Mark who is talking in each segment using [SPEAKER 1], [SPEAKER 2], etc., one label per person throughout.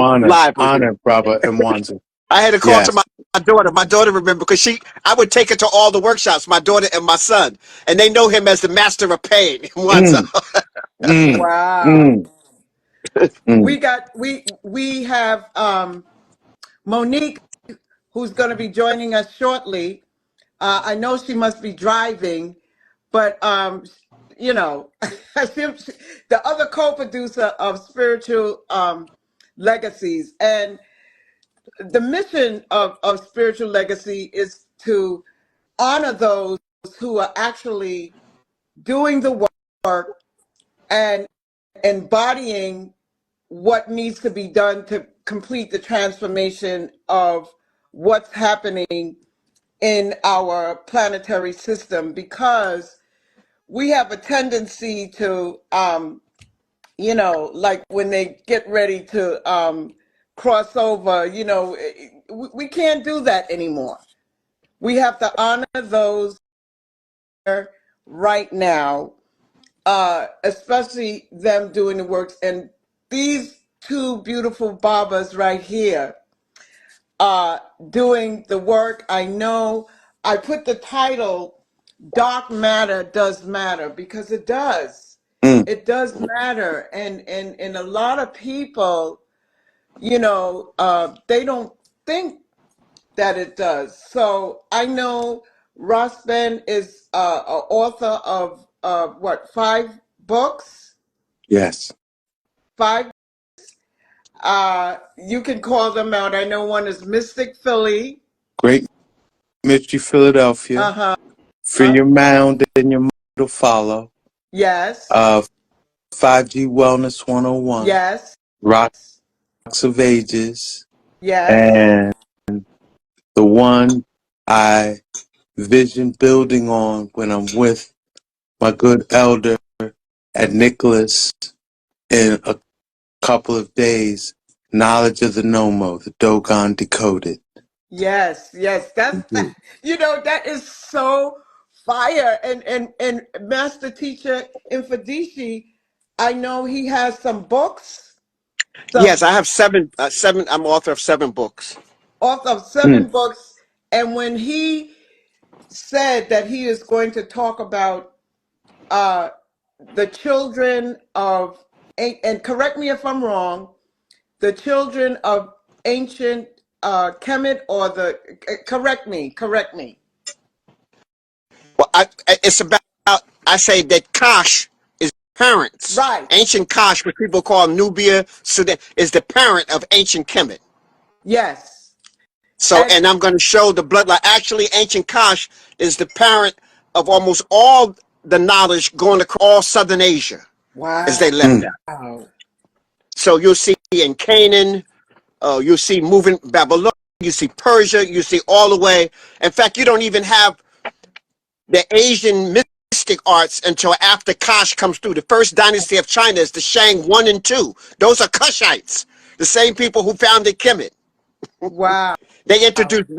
[SPEAKER 1] livelihood.
[SPEAKER 2] Honor, brother, and Wanza.
[SPEAKER 1] I had to call to
[SPEAKER 2] Yes.
[SPEAKER 1] my daughter. My daughter remember because I would take her to all the workshops. My daughter and my son, and they know him as the master of pain. Wanza.
[SPEAKER 2] Mm, mm,
[SPEAKER 3] Wow.
[SPEAKER 2] mm, mm.
[SPEAKER 3] We have Monique, who's going to be joining us shortly. I know she must be driving, but you know, the other co-producer of Spiritual Legacies, and the mission of Spiritual Legacy is to honor those who are actually doing the work and embodying what needs to be done to complete the transformation of what's happening in our planetary system, because we have a tendency to like when they get ready to cross over, we can't do that anymore. We have to honor those right now, especially them doing the works. And these two beautiful Babas right here doing the work. I know I put the title Dark Matter Does Matter, because it does.
[SPEAKER 2] Mm.
[SPEAKER 3] It does matter. And a lot of people, they don't think that it does. So I know Ras Ben is an author of what, 5 books?
[SPEAKER 2] Yes.
[SPEAKER 3] 5. You can call them out. I know one is Mystic Philly.
[SPEAKER 2] Great Mystery Philadelphia.
[SPEAKER 3] Uh-huh.
[SPEAKER 2] Free your mound and your mind will follow.
[SPEAKER 3] Yes.
[SPEAKER 2] 5G Wellness 101.
[SPEAKER 3] Yes.
[SPEAKER 2] Rocks of Ages.
[SPEAKER 3] Yes.
[SPEAKER 2] And the one I vision building on when I'm with my good elder at Nicholas in a couple of days, Knowledge of the Nomo, the Dogon Decoded.
[SPEAKER 3] Yes. Yes. That's
[SPEAKER 2] Mhm.
[SPEAKER 3] that is so fire. And Master Teacher Mfundishi, I know he has some books,
[SPEAKER 1] Yes,
[SPEAKER 3] some
[SPEAKER 1] I have seven. Seven. I'm author of 7 books.
[SPEAKER 3] author of
[SPEAKER 2] Mm.
[SPEAKER 3] 7 books. And when he said that he is going to talk about uh the children of, and correct me if I'm wrong, the children of ancient Kemet, or correct me.
[SPEAKER 1] Well, it's about. I say that Kosh is parents.
[SPEAKER 3] Right.
[SPEAKER 1] Ancient Kosh, which people call Nubia, Sudan, is the parent of ancient Kemet.
[SPEAKER 3] Yes.
[SPEAKER 1] So,
[SPEAKER 3] And
[SPEAKER 1] and I'm going to show the bloodline. Actually, ancient Kosh is the parent of almost all the knowledge going across all Southern Asia as
[SPEAKER 3] wow.
[SPEAKER 1] they left out. So you'll see in Canaan, you'll see moving Babylon, you see Persia, you see all the way. In fact, you don't even have the Asian mystic arts until after Kosh comes through. The first dynasty of China is the Shang 1 and 2. Those are Kushites, the same people who founded Kemet.
[SPEAKER 3] Wow.
[SPEAKER 1] They introduced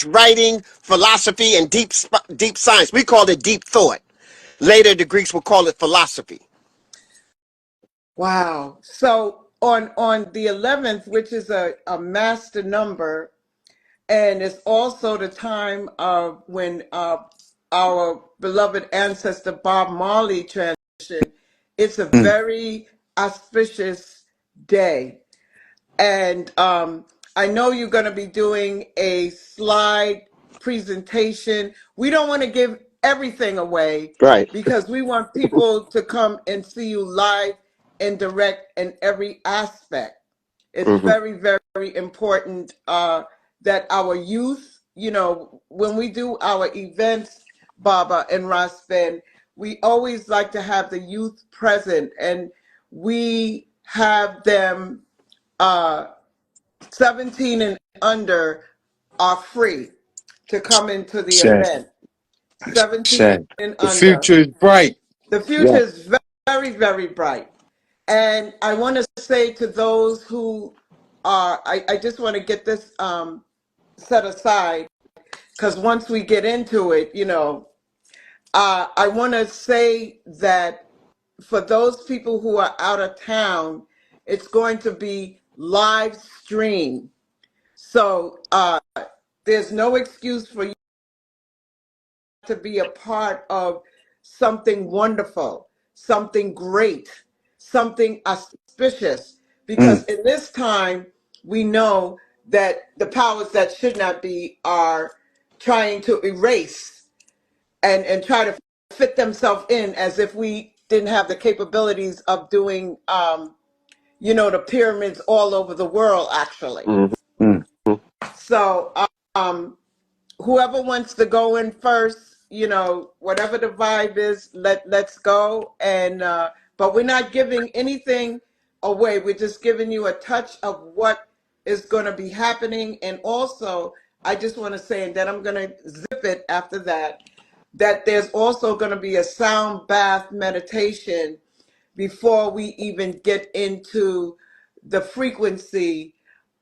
[SPEAKER 1] writing, philosophy, and deep science. We call it deep thought. Later, the Greeks will call it philosophy.
[SPEAKER 3] Wow. So on the 11th, which is a master number, and it's also the time of when our beloved ancestor Bob Marley transitioned, it's a
[SPEAKER 2] Mm.
[SPEAKER 3] very auspicious day. And I know you're going to be doing a slide presentation. We don't want to give everything away,
[SPEAKER 1] Right.
[SPEAKER 3] because we want people to come and see you live and direct in every aspect. It's
[SPEAKER 1] Hmm.
[SPEAKER 3] very, very important that our youth, when we do our events, Baba and Raspen, we always like to have the youth present, and we have them uh, 17 and under are free to come into the
[SPEAKER 2] Shay.
[SPEAKER 3] event. 17
[SPEAKER 2] Shay.
[SPEAKER 3] and
[SPEAKER 2] The
[SPEAKER 3] under.
[SPEAKER 2] future is bright.
[SPEAKER 3] The future
[SPEAKER 1] Yeah.
[SPEAKER 3] is very, very bright. And I want to say to those who are, I just want to get this set aside, because once we get into it, I want to say that for those people who are out of town, it's going to be live stream. So there's no excuse for you to be a part of something wonderful, something great, something auspicious. Because
[SPEAKER 2] Mm,
[SPEAKER 3] in this time, we know that the powers that should not be are trying to erase and try to fit themselves in as if we didn't have the capabilities of doing, the pyramids all over the world, actually.
[SPEAKER 1] Mhm.
[SPEAKER 2] mm.
[SPEAKER 3] So, whoever wants to go in first, whatever the vibe is, let's go. And but we're not giving anything away. We're just giving you a touch of what is going to be happening. And also, I just want to say, and then I'm going to zip it after that, that there's also going to be a sound bath meditation before we even get into the frequency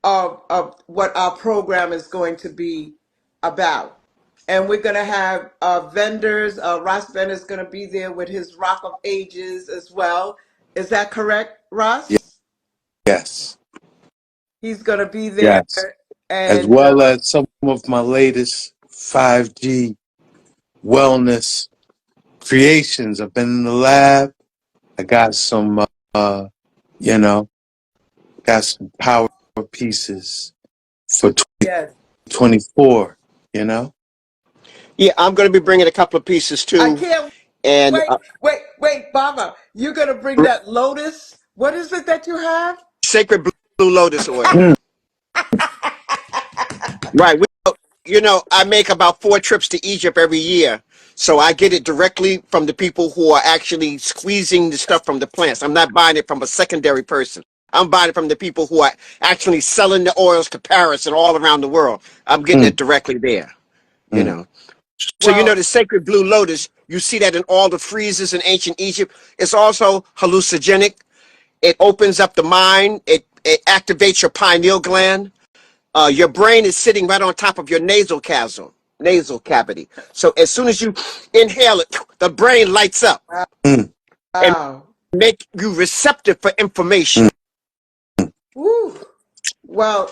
[SPEAKER 3] of what our program is going to be about. And we're going to have vendors. Ras Ben is going to be there with his Rock of Ages as well. Is that correct, Ross?
[SPEAKER 2] Yes,
[SPEAKER 3] He's going to be there.
[SPEAKER 2] yes. As
[SPEAKER 3] And
[SPEAKER 2] well as some of my latest 5G wellness creations. I've been in the lab. I got some, you know, got some power pieces for
[SPEAKER 3] yes,
[SPEAKER 2] 2024, you know?
[SPEAKER 1] Yeah, I'm going to be bringing a couple of pieces
[SPEAKER 3] I
[SPEAKER 1] too.
[SPEAKER 3] can't
[SPEAKER 1] And
[SPEAKER 3] wait, Baba. You're going to bring that lotus. What is it that you have?
[SPEAKER 1] sacred blue lotus oil.
[SPEAKER 2] Mm,
[SPEAKER 1] Right. I make about 4 trips to Egypt every year. So I get it directly from the people who are actually squeezing the stuff from the plants. I'm not buying it from a secondary person. I'm buying it from the people who are actually selling the oils to Paris and all around the world. I'm getting
[SPEAKER 2] mm,
[SPEAKER 1] it directly there, you
[SPEAKER 2] mm,
[SPEAKER 1] know. So
[SPEAKER 3] Well,
[SPEAKER 1] the sacred blue lotus, you see that in all the friezes in ancient Egypt. It's also hallucinogenic. It opens up the mind. It activates your pineal gland. Your brain is sitting right on top of your nasal cavity. So as soon as you inhale it, the brain lights up
[SPEAKER 2] mm,
[SPEAKER 1] and
[SPEAKER 3] wow.
[SPEAKER 1] make you receptive for information.
[SPEAKER 2] mm,
[SPEAKER 3] Woo. Well,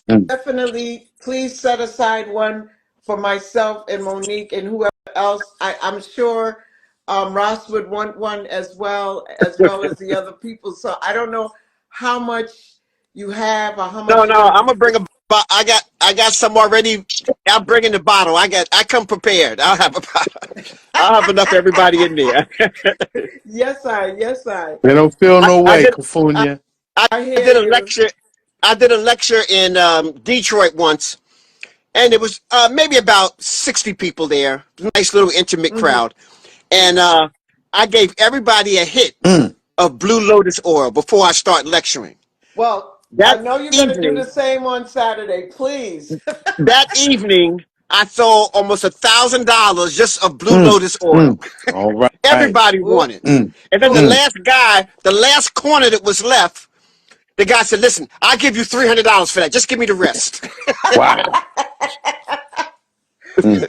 [SPEAKER 2] mm.
[SPEAKER 3] definitely please set aside one for myself and Monique and whoever else. I'm sure Ross would want one as well as the other people. So I don't know how much you have or how
[SPEAKER 1] No,
[SPEAKER 3] much you're
[SPEAKER 1] no,
[SPEAKER 3] going to
[SPEAKER 1] I'm
[SPEAKER 3] be.
[SPEAKER 1] gonna bring a. I got some already. I'm bringing the bottle. I come prepared. I'll have enough for everybody in there.
[SPEAKER 3] Yes, I.
[SPEAKER 2] They don't feel
[SPEAKER 1] I,
[SPEAKER 2] no
[SPEAKER 1] I
[SPEAKER 2] way,
[SPEAKER 1] did. I,
[SPEAKER 2] California.
[SPEAKER 1] I
[SPEAKER 3] I hear
[SPEAKER 1] did a
[SPEAKER 3] you.
[SPEAKER 1] lecture. I did a lecture in Detroit once, and it was maybe about 60 people there. Nice little intimate
[SPEAKER 3] Hmm.
[SPEAKER 1] crowd, and I gave everybody a hit
[SPEAKER 2] Mm,
[SPEAKER 1] of Blue Lotus oil before I start lecturing.
[SPEAKER 3] Well, I
[SPEAKER 1] That
[SPEAKER 3] know you're going to do the
[SPEAKER 1] evening,
[SPEAKER 3] same on Saturday. Please.
[SPEAKER 1] that evening, I sold almost $1,000 just of Blue
[SPEAKER 2] mm,
[SPEAKER 1] Lotus oil.
[SPEAKER 2] mm. All right.
[SPEAKER 1] Everybody
[SPEAKER 3] Ooh,
[SPEAKER 1] wanted.
[SPEAKER 2] Mm,
[SPEAKER 1] And then the
[SPEAKER 3] ooh.
[SPEAKER 2] mm.
[SPEAKER 1] last guy, the last corner that was left, the guy said, "Listen, I'll give you $300 for that. Just give me the rest."
[SPEAKER 2] Wow. Mm.